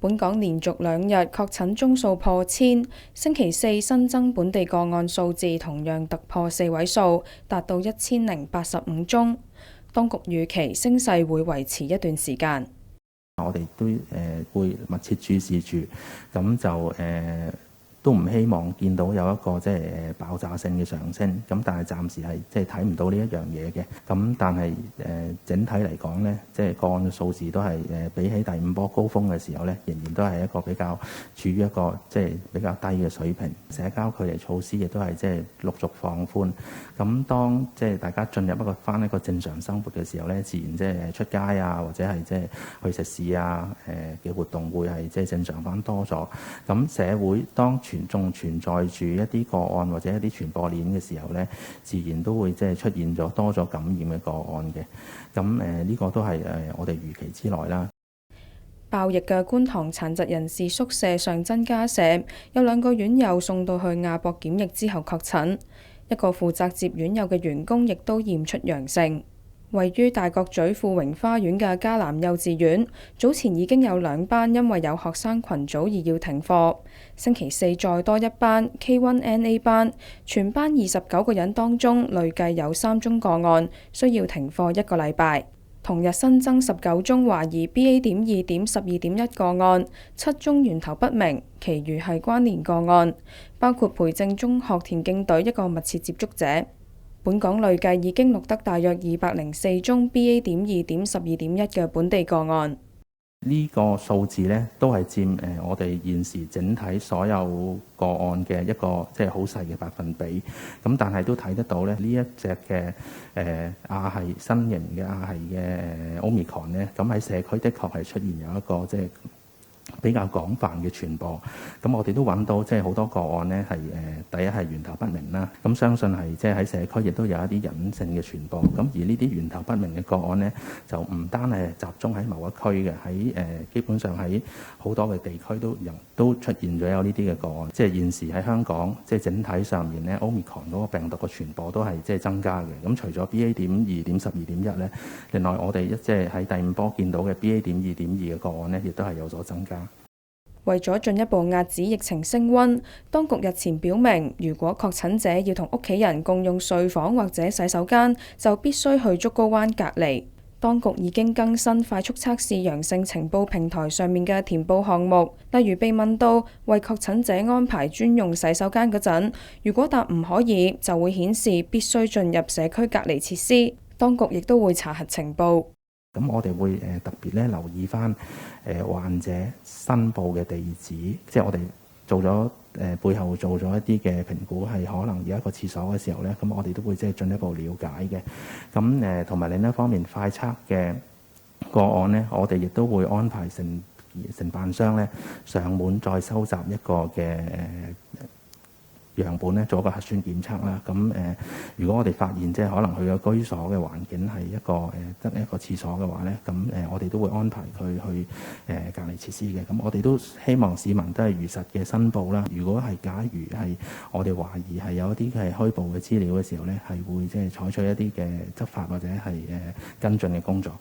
本港連續2日確診宗數破千，星期四新增本地個案數字同樣突破4位數，達到1085宗。當局預期升勢會維持一段時間。我哋都會密切注視住，咁就都唔希望見到有一個即係爆炸性嘅上升，咁但係暫時係即係睇唔到呢一樣嘢嘅。咁但係整體嚟講呢，即係個案嘅數字都係比起第5波高峰嘅時候呢，仍然都係一個比較處於一個即係比較低嘅水平。社交距離措施亦都係即係陸續放寬。咁當即係大家進入一個正常生活嘅時候呢，自然即係出街啊，或者係即係去食肆啊嘅活動會係即係正常翻多咗。咁社會當仲存在住一啲個案或者一啲傳播鏈嘅時候呢，自然都會即係出現咗多咗感染嘅個案嘅。咁呢個都係我哋預期之內啦。爆疫嘅觀塘殘疾人士宿舍上增加舍，有2個院友送到去亞博檢疫之後確診，一個負責接院友嘅員工亦都驗出陽性。位於大角咀富榮花園嘅迦南幼稚園，早前已經有2班因為有學生群組而要停課。星期四再多1班 K1NA 班，全班29個人當中累計有3宗個案，需要停課1個禮拜。同日新增19宗懷疑 BA.2.12.1 個案，7宗源頭不明，其餘係關聯個案，包括培正中學田徑隊一個密切接觸者。本港累計已經錄得大約204宗 BA.2.12.1 嘅本地個案。呢個數字呢，都係佔我哋現時整體所有個案嘅一個即係好細嘅百分比。咁但係都睇得到咧，呢一隻嘅亞系新型嘅亞系嘅Omicron呢，咁喺社區的確係出現有一個即係比較廣泛嘅傳播。咁我哋都揾到即係好多個案呢，係第一係源頭不明啦。咁相信係即係喺社區亦都有一啲隱性嘅傳播。咁而呢啲源頭不明嘅個案呢，就唔單係集中喺某一區嘅，喺基本上喺好多嘅地區都出現咗有呢啲嘅個案。即係現時喺香港，即係整體上面呢 Omicron 嗰個病毒嘅傳播都係即係增加嘅。咁除咗 BA.2.12.1 呢，另外我哋即係喺第5波見到嘅 BA.2.2 嘅個案呢，亦都係有所增加。為咗進一步遏止疫情升溫，當局日前表明，如果確診者要同屋企人共用睡房或者洗手間，就必須去竹篙灣隔離。當局已經更新快速測試陽性情報平台上面嘅填報項目，例如被問到為確診者安排專用洗手間嗰陣，如果答唔可以，就會顯示必須進入社區隔離設施。當局亦都會查核情報。咁我哋會特別咧留意翻患者申報嘅地址，即係我哋做咗背後做咗一啲嘅評估，係可能有一個廁所嘅時候咧，咁我哋都會即係進一步了解嘅。咁同埋另一方面，快測嘅個案咧，我哋亦都會安排承辦商咧上門再收集一個嘅樣本咧，做一個核酸檢測啦。咁如果我哋發現即係可能佢嘅居所嘅環境係得一個廁所嘅話咧，咁我哋都會安排佢去隔離設施嘅。咁我哋都希望市民都係如實嘅申報啦。如果係假如係我哋懷疑係有一啲係虛報嘅資料嘅時候咧，係會即係採取一啲嘅執法或者係跟進嘅工作。